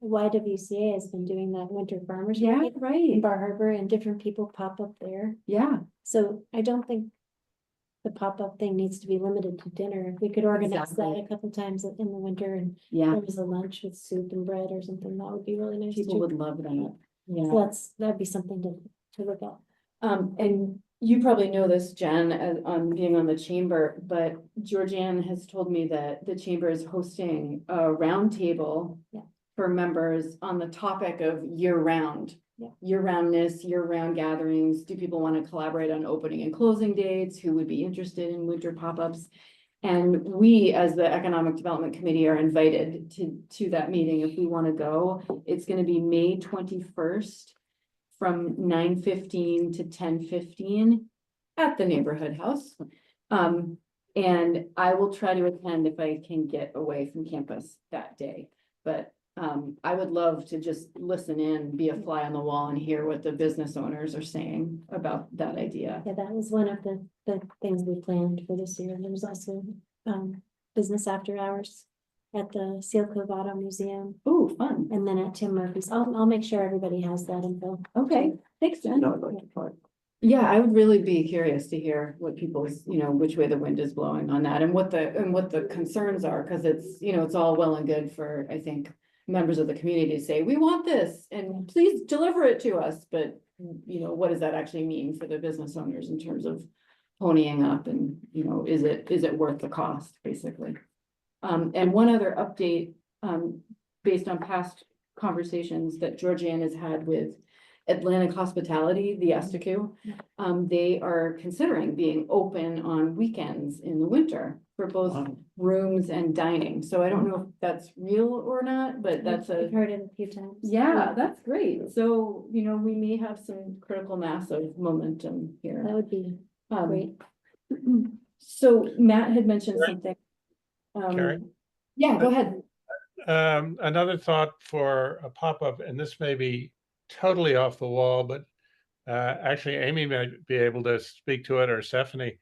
YWCA has been doing that winter farmers Yeah, market in right, Bar Harbor, and different people pop up there. yeah, So I don't think the pop-up thing needs to be limited to dinner. If we could organize that Exactly. a couple times in the winter and yeah, there was a lunch with soup and bread or something, that would be really nice people too. would love that, yeah. So that'd be something to look at. And you probably know this, Jen, on being on the chamber, but Georgianne has told me that the chamber is hosting a roundtable Yeah. for members on the topic of year-round. Yeah. Year-roundness, year-round gatherings. Do people want to collaborate on opening and closing dates? Who would be interested in winter pop-ups? And we, as the Economic Development Committee, are invited to that meeting if we want to go. It's going to be May 21st. From 9:15 to 10:15 at the neighborhood house. And I will try to attend if I can get away from campus that day. But I would love to just listen in, be a fly on the wall and hear what the business owners are saying about that idea. Yeah, that was one of the things we planned for this year. There was also business after hours at the Seal Cove Auto Museum Oh, fun. and then at Tim Murphy's. I'll make sure everybody has that info. Okay, thanks, Jen. No, I'd like to try. Yeah, I would really be curious to hear what people's, which way the wind is blowing on that and what the concerns are, because it's, it's all well and good for, I think, members of the community to say, we want this and please deliver it to us. But, what does that actually mean for the business owners in terms of ponying up and, is it worth the cost, basically? And one other update, based on past conversations that Georgianne has had with Atlantic Hospitality, the Estaku. They are considering being open on weekends in the winter for both Wow. rooms and dining. So I don't know if that's real or not, but that's I've heard it a few times. yeah, that's great. So, we may have some critical mass of momentum That here. would be Um, great. So Matt had mentioned Carrie? something. Carrie? Yeah, go ahead. Another thought for a pop-up, and this may be totally off the wall, but actually Amy might be able to speak to it, or Stephanie.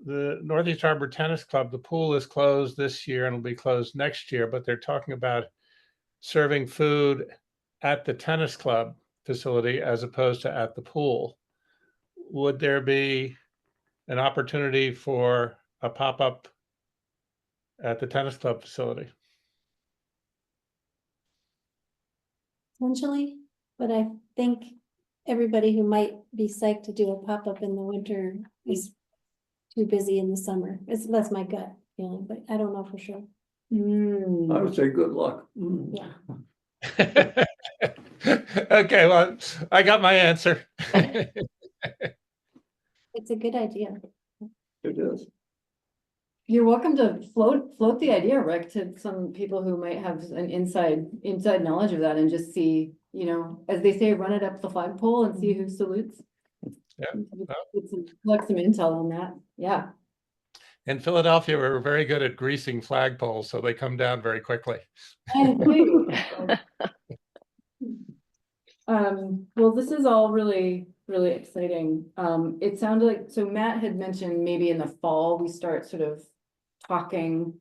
The Northeast Harbor Tennis Club, the pool is closed this year and will be closed next year, but they're talking about serving food at the tennis club facility as opposed to at the pool. Would there be an opportunity for a pop-up at the tennis club facility? Potentially, but I think everybody who might be psyched to do a pop-up in the winter is too busy in the summer. That's my gut feeling, but I don't know for sure. I would say good luck. Yeah. Okay, well, I got my answer. It's a good idea. It is. You're welcome to float the idea, Rick, to some people who might have an inside knowledge of that and just see, as they say, run it up the flagpole and see who salutes. Yeah. Collect some intel on that. Yeah. In Philadelphia, we're very good at greasing flagpoles, so they come down very quickly. Well, this is all really, really exciting. It sounded like, so Matt had mentioned maybe in the fall, we start sort of talking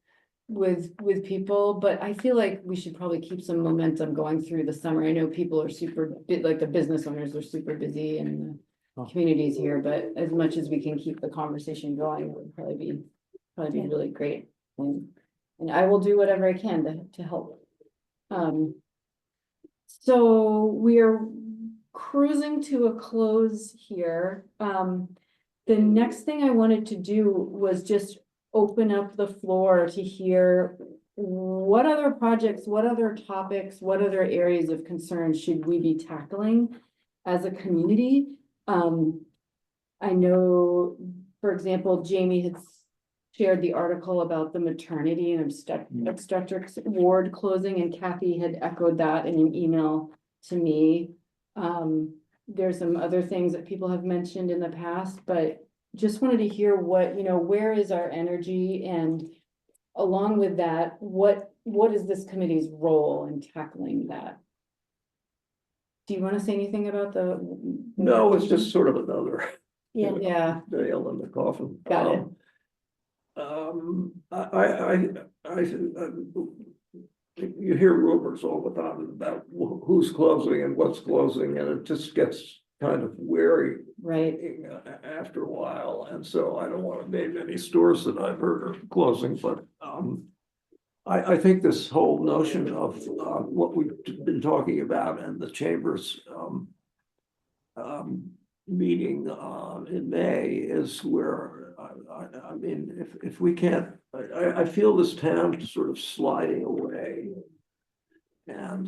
with people, but I feel like we should probably keep some momentum going through the summer. I know people are like the business owners are super busy and the communities here, but as much as we can keep the conversation going, it would probably be really great. And I will do whatever I can to help. So we are cruising to a close here. The next thing I wanted to do was just open up the floor to hear what other projects, what other topics, what other areas of concern should we be tackling as a community? I know, for example, Jamie had shared the article about the maternity and obstetrics ward closing, and Kathy had echoed that in an email to me. There's some other things that people have mentioned in the past, but just wanted to hear what, where is our energy, and along with that, what is this committee's role in tackling that? Do you want to say anything about the? No, it's just sort of another Yeah, Yeah, nail in the coffin. got it. You hear rumors all the time about who's closing and what's closing, and it just gets kind of weary Right, after a while, and so I don't want to name any stores that I've heard are closing, but I think this whole notion of what we've been talking about and the chambers meeting in May is where I mean, if we can't, I feel this town sort of sliding away. And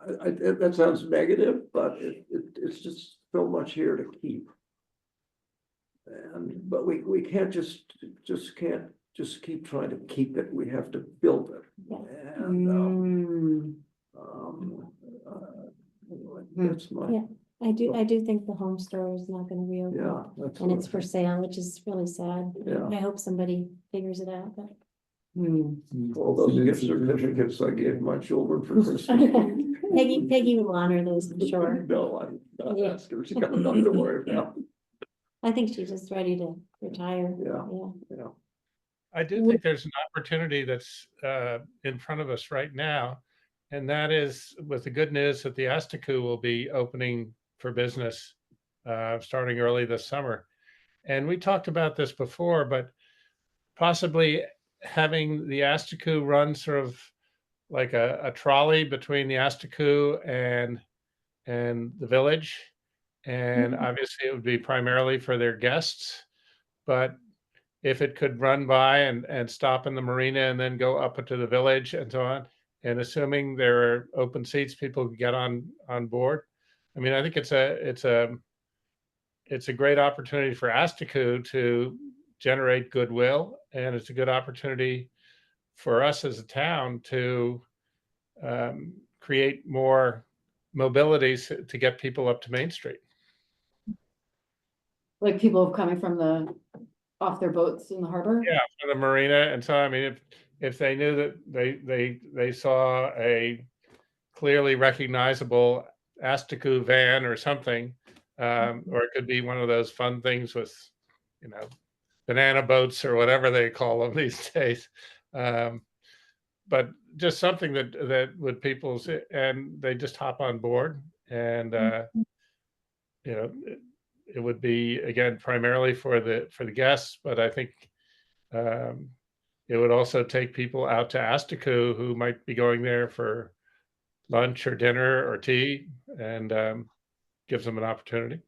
that sounds negative, but it's just so much here to keep. But we can't just keep trying to keep it. We have to build it. And that's my, Yeah. I do think the home store is not gonna reopen. yeah. That's And what it's I for think. sale, which is really sad. Yeah. I hope somebody figures it out, but. All those gift certificates I gave my children for Christmas. Peggy will honor those, I'm sure. No, I'm not Yeah. asking her. She got nothing to worry about. I think she's just ready to retire. Yeah. Yeah. Yeah. I do think there's an opportunity that's in front of us right now. And that is with the good news that the Astaku will be opening for business starting early this summer. And we talked about this before, but possibly having the Astaku run sort of like a trolley between the Astaku and the village. And obviously it would be primarily for their guests, but if it could run by and stop in the marina and then go up into the village and so on, and assuming there are open seats, people could get on board. I mean, I think it's a great opportunity for Astaku to generate goodwill, and it's a good opportunity for us as a town to create more mobilities to get people up to Main Street. like people coming from off their boats in the harbor? Yeah, for the marina. And so, I mean, if they knew that they saw a clearly recognizable Astaku van or something, or it could be one of those fun things with, banana boats or whatever they call them these days. But just something that would people say, and they just hop on board, and it would be again primarily for the guests, but I think it would also take people out to Astaku who might be going there for lunch or dinner or tea, and gives them an opportunity.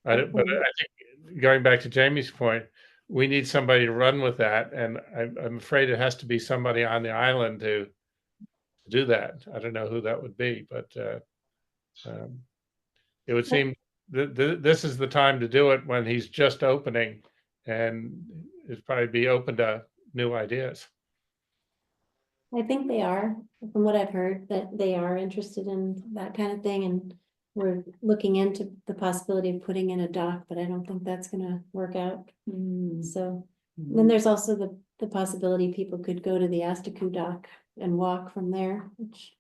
But I think going back to Jamie's point, we need somebody to run with that, and I'm afraid it has to be somebody on the island to do that. I don't know who that would be, but it would seem this is the time to do it when he's just opening, and it'd probably be open to new ideas. I think they are, from what I've heard, that they are interested in that kind of thing, and we're looking into the possibility of putting in a dock, but I don't think that's gonna work out. So, then there's also the possibility people could go to the Astaku dock and walk from there, which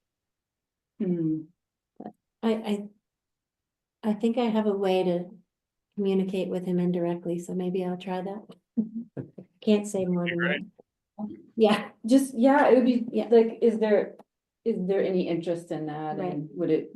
I think I have a way to communicate with him indirectly, so maybe I'll try that. Can't say more than that. Yeah, It would be, Yeah. like, is there any interest in that? Right. And would it,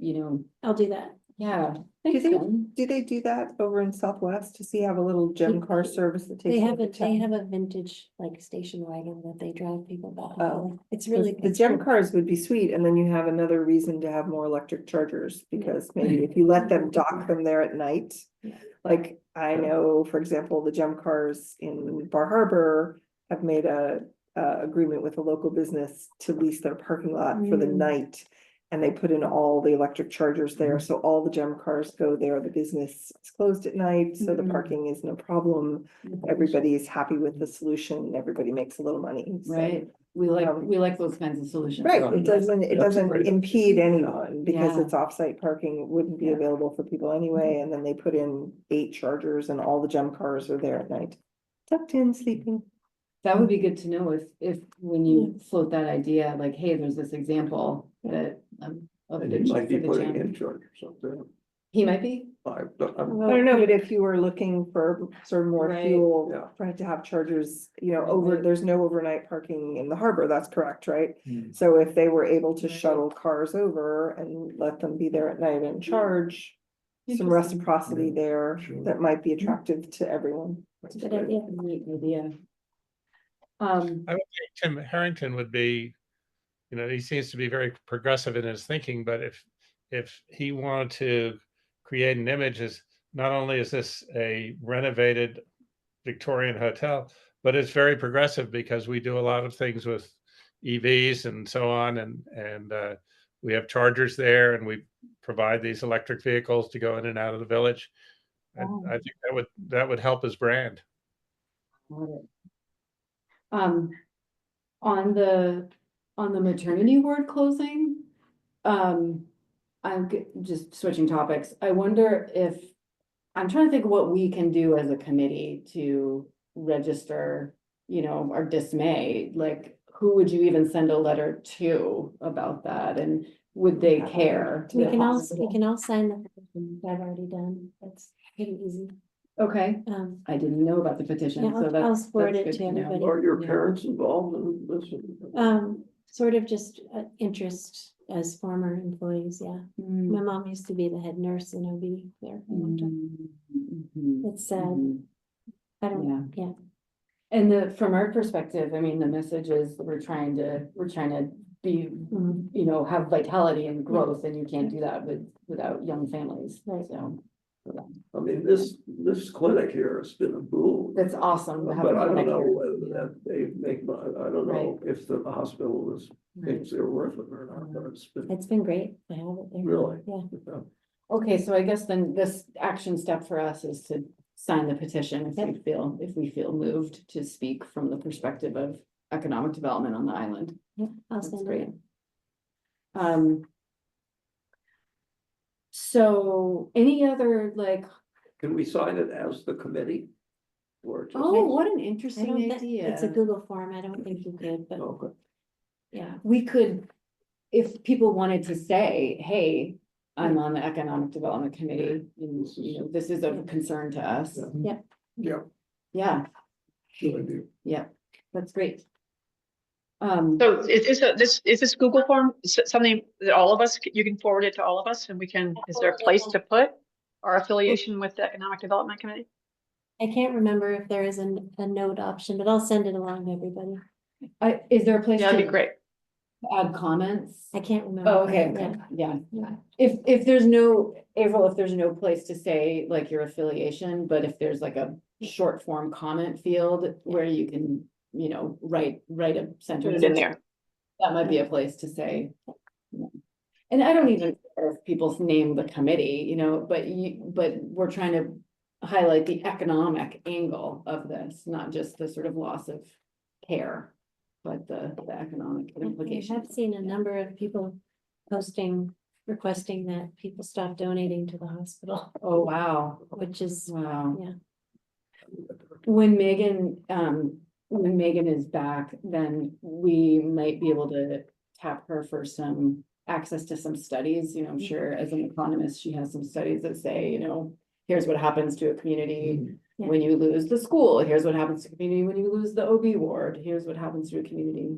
I'll do that. yeah. Do Thanks, they, Jen. do they do that over in Southwest? Does he have a little gem car service that takes? They you have to they town? have a vintage like station wagon that they drive people back. Oh. It's really. The it's gem cool. cars would be sweet, and then you have another reason to have more electric chargers, because maybe if you let them dock them there at night. Yeah. Like, I know, for example, the gem cars in Bar Harbor have made a agreement with a local business to lease their parking lot for the Mm. night. And they put in all the electric chargers there, so all the gem cars go there, the business is closed at night, so the Mhm. parking is no problem. Everybody is happy with the solution, everybody makes a little money. So- Right, we like those kinds of solutions. Right, it That's doesn't great. impede anyone because Yeah. it's off-site parking, it wouldn't be Yeah. available for people anyway, and then they put in 8 chargers and all the gem cars are there at night. Tucked in, sleeping. That would be good to know if, when you float that idea, like, hey, there's this example that, of And the he might be for the putting gym. in charge or something. He might be, I don't know, but if you were looking for sort of more Right. fuel, Yeah. for it to have chargers, Right. there's no overnight parking in the harbor, that's correct, right? Hmm. So if they were able to Right. shuttle cars over and let them be there at night and charge. Some Interesting. reciprocity there Sure. that might be attractive to everyone. It's a good idea. neat idea. I would think Tim Harrington would be, he seems to be very progressive in his thinking, but if he wanted to create an image as not only is this a renovated Victorian hotel, but it's very progressive because we do a lot of things with EVs and so on, and we have chargers there, and we provide these electric vehicles to go in and out of the village. I think that would help his brand. Got it. On the maternity ward closing, just switching topics. I wonder if, I'm trying to think what we can do as a committee to register, our dismay. Like, who would you even send a letter to about that? And would they care? We can all sign the petition. I've already done. That's pretty easy. Okay, I didn't know about the Yeah, petition, so I'll that's forward good it to know. everybody. Are your Yeah. parents involved in this? Sort of just interest as former employees, yeah. Mm, My mom used to be the head nurse in OB there. for a long time. mhm, It's sad. mhm. I don't, yeah. And from our perspective, I mean, the message is we're trying to be, Mhm. have vitality and growth, and you can't do that without young families, Right. so. I mean, this clinic here has been a boom. That's awesome to have But a I don't clinic know here. whether that they make, I don't know if the hospital thinks they're worth it or not, but it's been It's been great to have it there. really. Yeah. Okay, so I guess then this action step for us is to sign the petition if we feel moved to speak from the perspective of economic development on the island. Yeah, I'll That's send great. it. So any other Can we sign it as the committee? Or just? oh, what an I interesting don't think, idea. it's a Google form. I don't think you could, but Okay. yeah. We could, if people wanted to say, hey, I'm on the Economic Development Committee, and, this is of concern to us. Yeah, Yeah, Good idea. yeah, that's great. So is this Google form something that all of us, you can forward it to all of us and is there a place to put our affiliation with the Economic Development Committee? I can't remember if there is a note option, but I'll send it along to everybody. Is there a place Yeah, that'd be to great. add comments? I can't remember. Oh, okay, Yeah. okay, yeah. Yeah. If there's no, April, if there's no place to say like your affiliation, but if there's like a short form comment field where you can, write a sentence. Put it in there. That might be a place to say. And I don't even care if people name the committee, but we're trying to highlight the economic angle of this, not just the sort of loss of care, but the economic I implications. have seen a number of people requesting that people stop donating to the hospital, Oh, wow, which is, wow. yeah. When Megan is back, then we might be able to tap her for some access to some studies, I'm sure as an economist, she has some studies that say, here's what happens to a community when you lose the school, here's what happens to a community when you lose the OB ward, here's what happens to a community.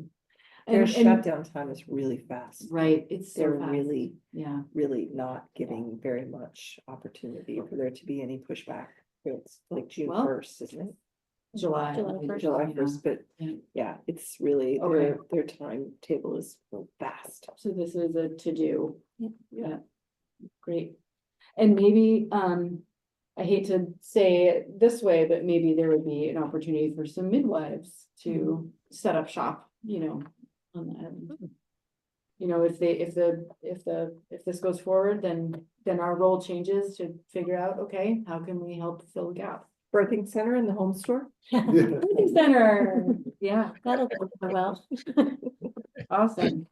Their And shutdown time is really fast. right, it's so They're fast. really, Yeah, really not giving very much opportunity for there to be any pushback. It's like June Well, 1st, isn't it? July. July 1st. July Yeah. 1st, but Yeah. yeah, it's really, Okay. their timetable is fast. So this is a to-do. Yep. Yeah, great. And maybe, I hate to say it this way, but maybe there would be an opportunity for some midwives to set up shop, on the island. If this goes forward, then our role changes to figure out, okay, how can we help fill the gap? Birthing center in the home store? Yeah. Birthing center, yeah, That'll go well. awesome.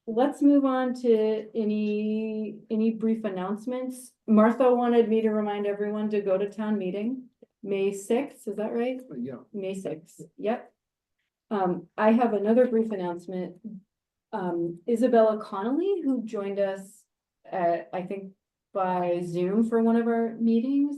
Let's move on to any brief announcements. Martha wanted me to remind everyone to go to town meeting, May 6th, is that right? Yeah. May 6th, yep. I have another brief announcement. Isabella Connolly, who joined us I think by Zoom for one of our meetings.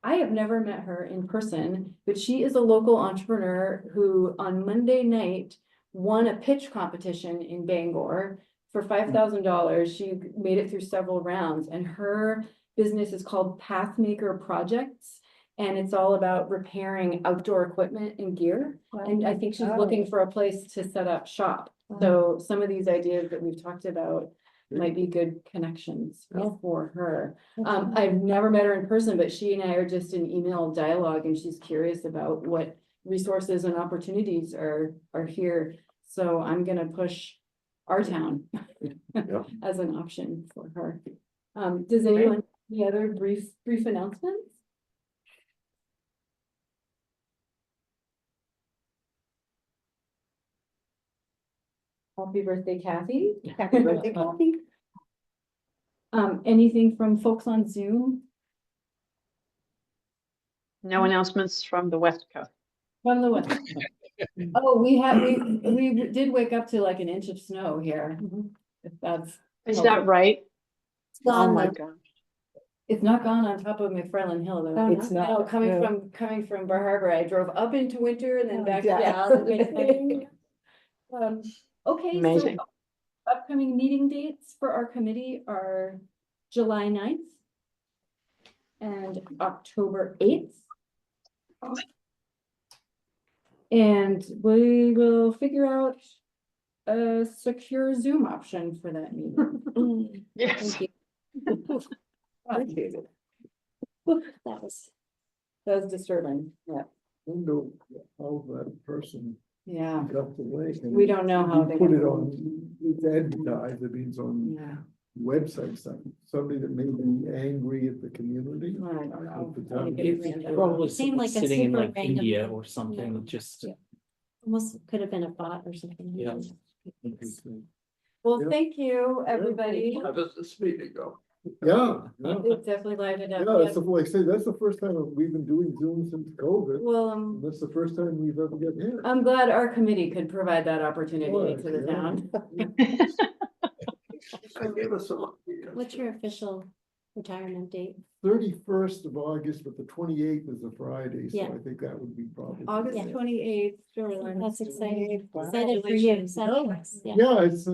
I have never met her in person, but she is a local entrepreneur who on Monday night won a pitch competition in Bangor for $5,000. She made it through several rounds, and her business is called Pathmaker Projects. And it's all about repairing outdoor equipment and gear. And I think she's looking for a place to set up shop. So some of these ideas that we've talked about might be good connections for her. I've never met her in person, but she and I are just in email dialogue, and she's curious about what resources and opportunities are here. So I'm gonna push our town as an option for her. Does anyone, any other brief announcements? Happy birthday, Kathy. Happy birthday, Kathy. Anything from folks on Zoom? No announcements from the West Coast. From the west? Oh, we did wake up to like an inch of snow here. If that's, Is that right? It's Oh gone my now. God. it's not gone on top of McFarland Hill though. Oh, It's no. not. No, coming no. from Bar Harbor, I drove up into winter and then Oh, back yeah. down. Okay, so Amazing. upcoming meeting dates for our committee are July 9th and October 8th. And we will figure out a secure Zoom option for that meeting. Yes. Thank you. That was, That was disturbing, yeah, Wonder how that person yeah, got the link. and we don't know how they. Put it on, it's advertised, it means on Yeah, websites, somebody that may be angry at the community. I don't know. At the time. I think it's random. Probably Seemed someone like a sitting in super like random India thing. or something, Yeah. just. Yeah. almost could have been a bot or something. Yeah. Interesting. Well, Yeah. thank you, everybody. How does this meeting go? Yeah, yeah. It's definitely lighted up. Yeah, Yeah. that's like I say, that's the first time we've been doing Zoom since COVID. Well, That's the first time we've ever gotten here. I'm glad our committee could provide that opportunity to the Yeah. town. And give us some. What's your official retirement date? 31st of August, but the 28th is a Friday, so Yeah. I think that would be probably. August Yeah. 28th. That's exciting. Wow. Excited for you. Congratulations. Yeah. Yeah, it's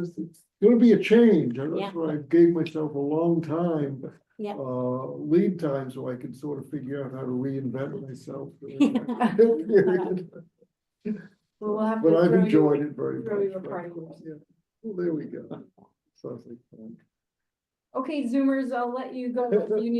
gonna be a change. Yeah. That's why I gave myself a long time. Yeah. Lead time so I could sort of figure out how to reinvent myself. We'll have But to I've throw you- enjoyed it very throw you a much. party. Yeah. Well, there we go. Sounds like fun. Okay, Zoomers, I'll let you go. You need